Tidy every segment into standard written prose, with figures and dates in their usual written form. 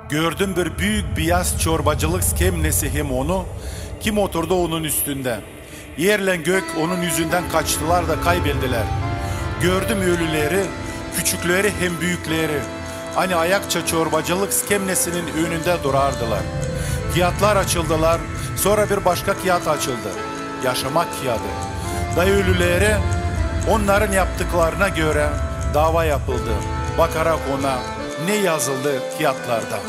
Gördüm bir büyük beyaz çorbacılık skemlesi hem onu, kim oturdu onun üstünde. Yerle gök onun yüzünden kaçtılar da kaybettiler. Gördüm ölüleri, küçükleri hem büyükleri. Hani ayakça çorbacılık skemlesinin önünde durardılar. Kağıtlar açıldılar, sonra bir başka kağıt açıldı. Yaşamak kağıdı. Da ölülere onların yaptıklarına göre dava yapıldı. Bakarak ona ne yazıldı kağıtlarda.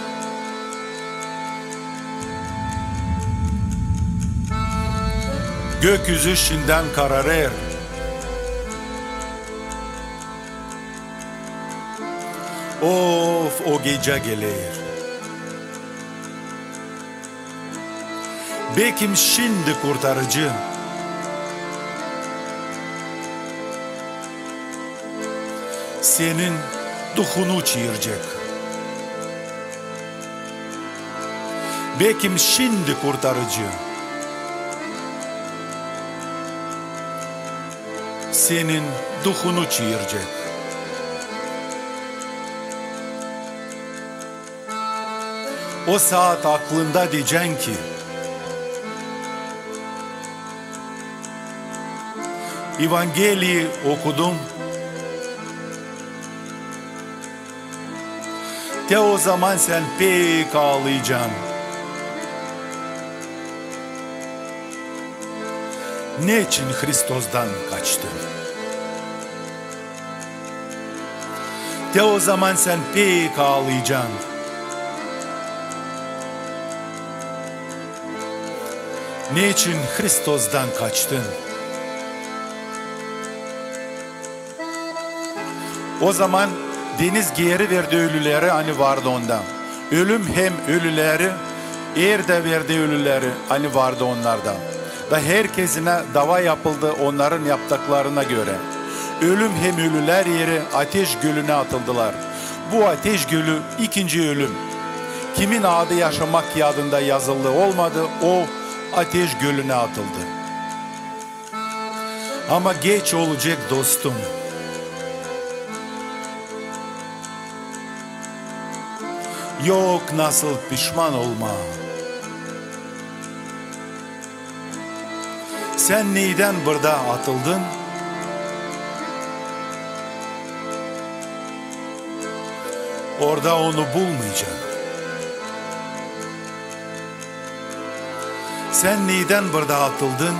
Gökyüzü şimdiden kararır. Of, o gece gelir. Bekim şimdi kurtarıcı. Senin duhunu çığıracak. Bekim şimdi kurtarıcı. Senin duhunu çığıracak. O saat aklında diyeceksin ki Evangeliyi okudum. De o zaman sen pek ağlayacaksın. Ne için Hristos'dan kaçtın? De o zaman sen pek ağlayacaksın. Ne için Hristos'dan kaçtın? O zaman deniz geri verdi ölüleri hani vardı ondan. Ölüm hem ölüleri, er de verdi ölüleri hani vardı onlardan. Da herkesine dava yapıldı onların yaptıklarına göre. Ölüm hem ölüler yeri ateş gölüne atıldılar. Bu ateş gölü ikinci ölüm. Kimin adı yaşamak kağıdında yazılı olmadı, o ateş gölüne atıldı. Ama geç olacak dostum. Yok, nasıl pişman olma. Sen neyden burada atıldın? Orada onu bulmayacaksın. Sen neyden burada atıldın?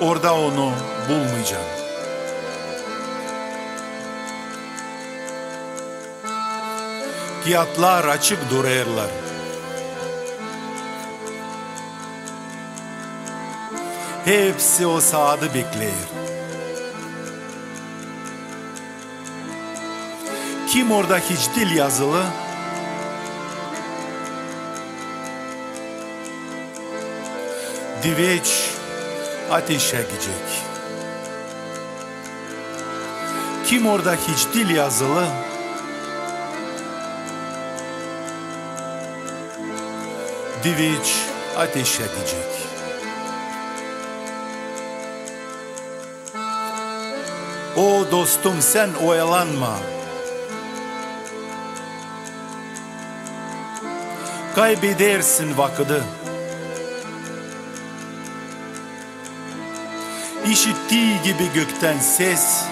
Orada onu bulmayacaksın. Kağıtlar açık durarlar. Hepsi o saati bekler. Kim orada hiç dil yazılı? Diveç ateşe gidecek. Kim orada hiç dil yazılı? Diveç ateşe gidecek. O dostum, sen oyalanma. Kaybedersin vakiti. İşittiği gibi gökten ses,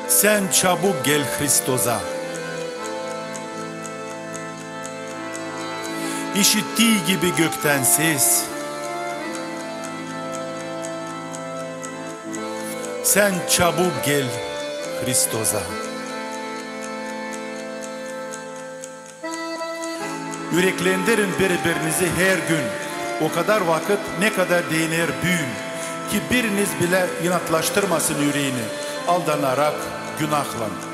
sen çabuk gel Hristos'a. İşittiği gibi gökten ses, sen çabuk gel Hristos'a. Yüreklendirin birbirinizi her gün. O kadar vakit ne kadar değiner büyün ki biriniz bile inatlaştırmasın yüreğini aldanarak günahlan.